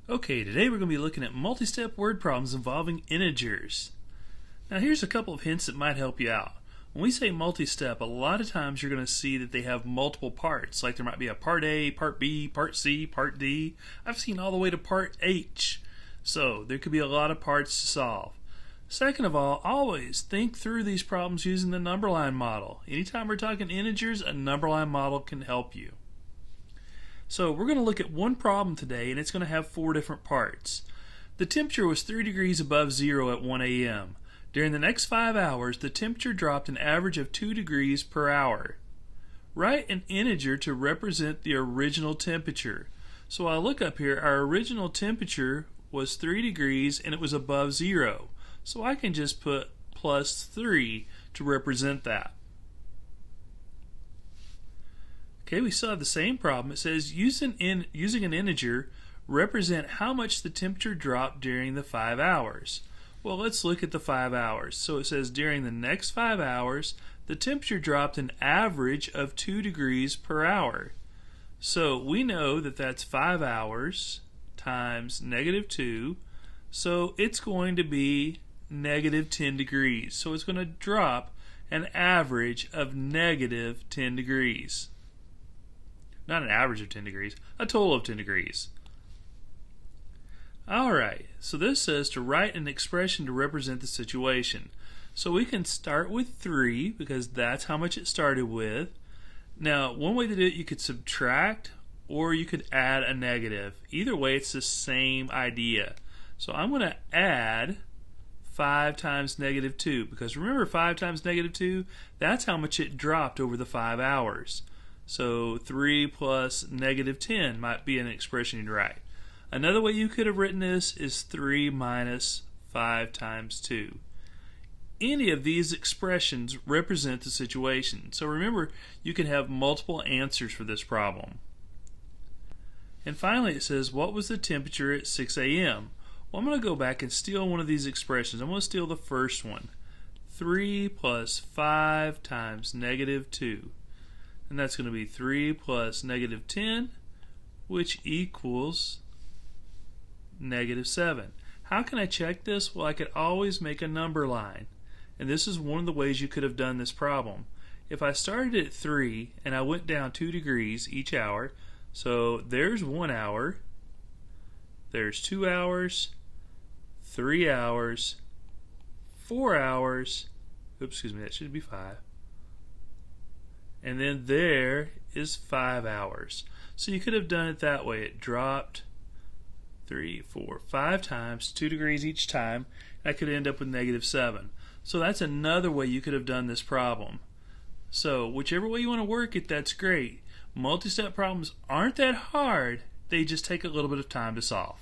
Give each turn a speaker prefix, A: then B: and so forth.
A: Okay, today we're going to be looking at multi-step word problems involving integers. Now here's a couple of hints that might help you out. When we say multi-step, a lot of times you're going to see that they have multiple parts, like there might be a part A, part B, part C, part D. I've seen all the way to part H. So there could be a lot of parts to solve. Second of all, always think through these problems using the number line model. Anytime we're talking integers, a number line model can help you. So we're going to look at one problem today, and it's going to have 4 different parts. The temperature was 3 degrees above zero at 1 a.m. During the next 5 hours, the temperature dropped an average of 2 degrees per hour. Write an integer to represent the original temperature. So I look up here, our original temperature was 3 degrees and it was above zero. So I can just put plus 3 to represent that. Okay, we still have the same problem. It says using an integer, represent how much the temperature dropped during the 5 hours. Well, let's look at the 5 hours. So it says during the next 5 hours, the temperature dropped an average of 2 degrees per hour. So we know that that's 5 hours times -2. So it's going to be -10 degrees. So it's going to drop an average of -10 degrees. Not an average of 10 degrees, a total of 10 degrees. Alright, so this says to write an expression to represent the situation. So we can start with 3 because that's how much it started with. Now, one way to do it, you could subtract or you could add a negative. Either way, it's the same idea. So I'm going to add 5 times -2 because remember 5 times -2, that's how much it dropped over the 5 hours. So 3 plus -10 might be an expression you'd write. Another way you could have written this is 3 minus 5 times 2. Any of these expressions represent the situation. So remember, you can have multiple answers for this problem. And finally it says, what was the temperature at 6 a.m.? Well, I'm going to go back and steal one of these expressions. I'm going to steal the first one. 3 plus 5 times -2. And that's going to be 3 plus -10, which equals -7. How can I check this? Well, I could always make a number line. And this is one of the ways you could have done this problem. If I started at 3 and I went down 2 degrees each hour, so there's 1 hour, there's 2 hours, 3 hours, 4 hours, oops, excuse me, that should be 5. And then there is 5 hours. So you could have done it that way. It dropped 3, 4, 5 times, 2 degrees each time. I could end up with -7. So that's another way you could have done this problem. So whichever way you want to work it, that's great. Multi-step problems aren't that hard. They just take a little bit of time to solve.